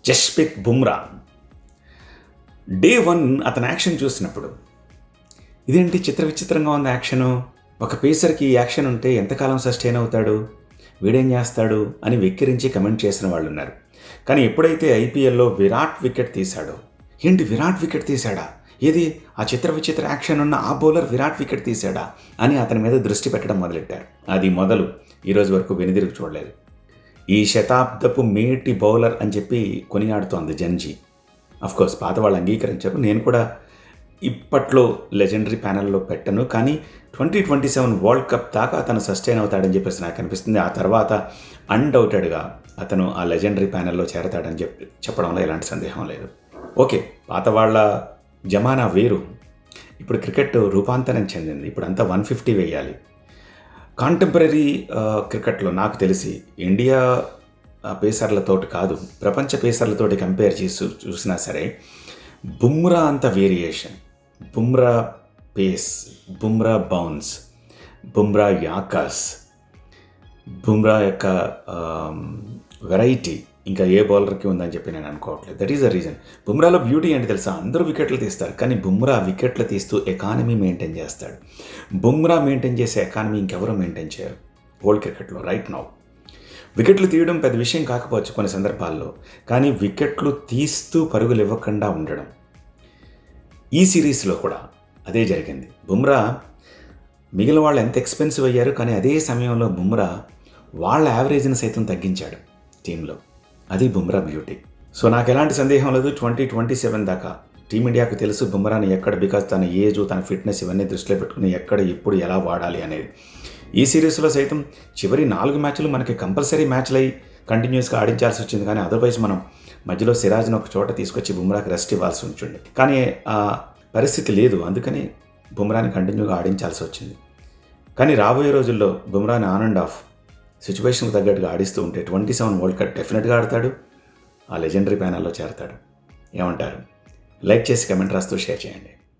Jasprit Bumrah day 1 అతని action చూసినప్పుడు ఇదేంటి విచిత్రంగా ఉంది యాక్షను. ఒక పేసర్కి ఈ యాక్షన్ ఉంటే ఎంతకాలం సస్టైన్ అవుతాడు, వీడేం చేస్తాడు అని వెక్కిరించి కమెంట్ చేసిన వాళ్ళు ఉన్నారు. కానీ ఎప్పుడైతే ఐపీఎల్లో విరాట్ వికెట్ తీశాడో, ఏంటి విరాట్ వికెట్ తీశాడా, ఏది ఆ విచిత్ర యాక్షన్ ఉన్న ఆ బౌలర్ విరాట్ వికెట్ తీశాడా అని అతని మీద దృష్టి పెట్టడం మొదలెట్టారు. అది మొదలు ఈరోజు వరకు వెనుదిరిగి చూడలేదు. ఈ శతాబ్దపు మేటి బౌలర్ అని చెప్పి కొనియాడుతోంది జంజీ. అఫ్కోర్స్ పాత వాళ్ళు అంగీకరించారు, నేను కూడా ఇప్పట్లో లెజెండరీ ప్యానెల్లో పెట్టను. కానీ 2027 వరల్డ్ కప్ దాకా అతను సస్టైన్ అవుతాడని చెప్పేసి నాకు అనిపిస్తుంది. ఆ తర్వాత అన్డౌటెడ్గా అతను ఆ లెజెండరీ ప్యానెల్లో చేరతాడని చెప్పడంలో ఎలాంటి సందేహం లేదు. ఓకే, పాత వాళ్ళ జమానా వేరు. ఇప్పుడు క్రికెట్ రూపాంతరం చెందింది. ఇప్పుడంతా 150 వేయాలి. కాంటెంపరీ క్రికెట్లో నాకు తెలిసి ఇండియా పేసర్లతోటి కాదు, ప్రపంచ పేసర్లతోటి కంపేర్ చేసి చూసినా సరే బుమ్రా అంత variation, Bumrah pace, Bumrah bounce, Bumrah yorkers, Bumrah యొక్క వెరైటీ ఇంకా ఏ బౌలర్కి ఉందని చెప్పి నేను అనుకోవట్లేదు. That is the reason. బుమ్రాలో బ్యూటీ ఏంటి తెలుసా, అందరూ వికెట్లు తీస్తారు, కానీ బుమ్రా వికెట్లు తీస్తూ ఎకానమీ మెయింటైన్ చేస్తాడు. బుమ్రా మెయింటైన్ చేసే ఎకానమీ ఇంకెవరూ మెయింటైన్ చేయరు వరల్డ్ క్రికెట్లో రైట్ నౌ. వికెట్లు తీయడం పెద్ద విషయం కాకపోవచ్చు కొన్ని సందర్భాల్లో, కానీ వికెట్లు తీస్తూ పరుగులు ఇవ్వకుండా ఉండడం. ఈ సిరీస్లో కూడా అదే జరిగింది. బుమ్రా మిగిలిన వాళ్ళు ఎంత ఎక్స్పెన్సివ్ అయ్యారు, కానీ అదే సమయంలో బుమ్రా వాళ్ళ యావరేజ్ని సైతం తగ్గించాడు టీంలో. అది బుమ్రా బ్యూటీ. సో నాకు ఎలాంటి సందేహం లేదు, 2027 దాకా టీమిండియాకు తెలుసు బుమ్రాని ఎక్కడ, బికాజ్ తన ఏజ్, తన ఫిట్నెస్ ఇవన్నీ దృష్టిలో పెట్టుకుని ఎక్కడ ఎప్పుడు ఎలా వాడాలి అనేది. ఈ సిరీస్లో సైతం చివరి 4 మ్యాచ్లు మనకి కంపల్సరీ మ్యాచ్లు అయ్యి కంటిన్యూస్గా ఆడించాల్సి వచ్చింది. కానీ అదర్వైజ్ మనం మధ్యలో సిరాజ్ని ఒక చోట తీసుకొచ్చి బుమ్రాకి రెస్ట్ ఇవ్వాల్సి ఉంటుంది. కానీ ఆ పరిస్థితి లేదు, అందుకని బుమ్రాని కంటిన్యూగా ఆడించాల్సి వచ్చింది. కానీ రాబోయే రోజుల్లో బుమ్రాని ఆన్ అండ్ ఆఫ్ సిచ్యువేషన్కి తగ్గట్టుగా ఆడిస్తూ ఉంటే 27 వరల్డ్ కప్ డెఫినెట్గా ఆడతాడు, ఆ లెజెండరీ ప్యానెల్లో చేరతాడు. ఏమంటారు? లైక్ చేసి కమెంట్ రాస్తూ షేర్ చేయండి.